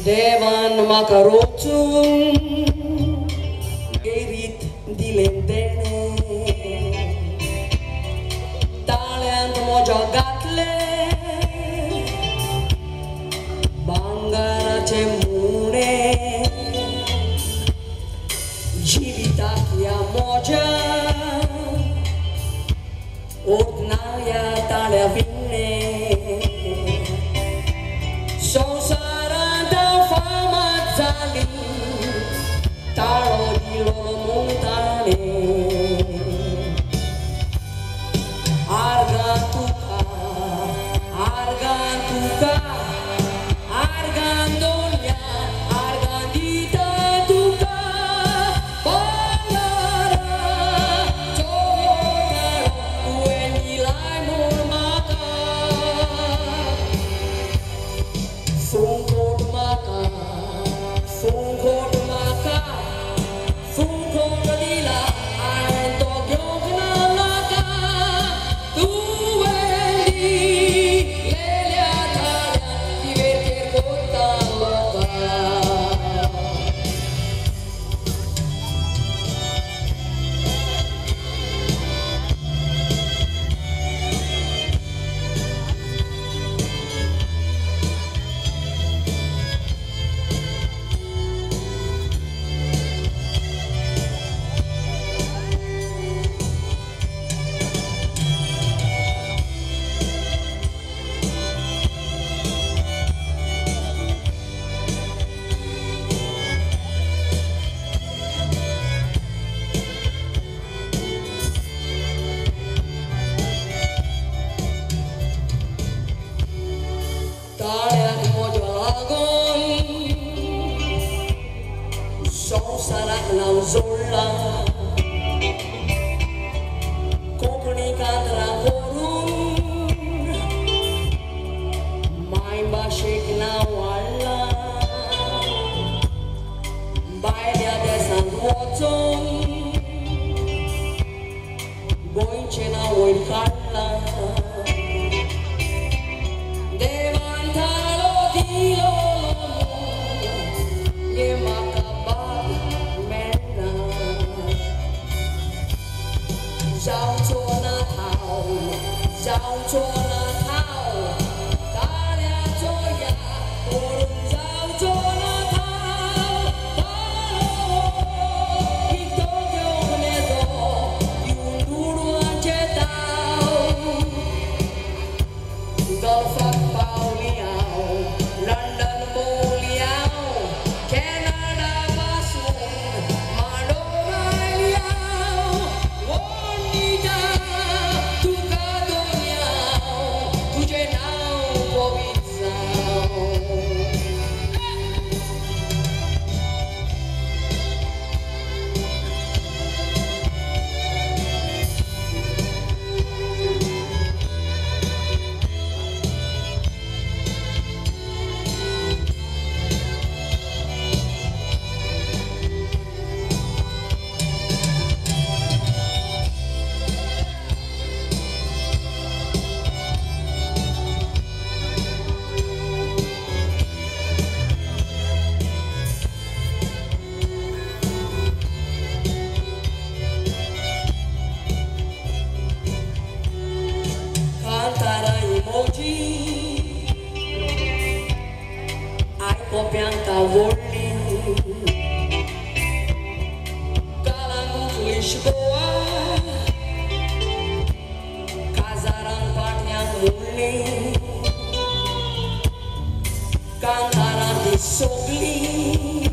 Devan makarotun erit dilendene Talent mojogatle Bangarace mune Jivitakia moja Ordnaya talea vine Taro di loro montane Argantuka Argandonia Argandita tuka Bangara Chokaro Uenilai murmaka Sungkor maka Sungkor maka Fungkodila Arento Gyognalaka Tuwendi Lelia Talia Divertir Kota Loka Zola Kokoni Kandra Korun Maimba Shekina Walla Bailia Desan Wotong Boinchena Woikala Devantalo Dilo Yemaka Giao cho na thảo Giao cho na thảo Ta lea cho ya Orun giao cho na thảo Ta lo Hito kyo nedo Yunduru anje tao Golfak pao liao London mo liao Canada basun Manoma liao Ai copianta volli Kalangu Lisboa Kazaran Patnyang Muli Kantaran di Sogli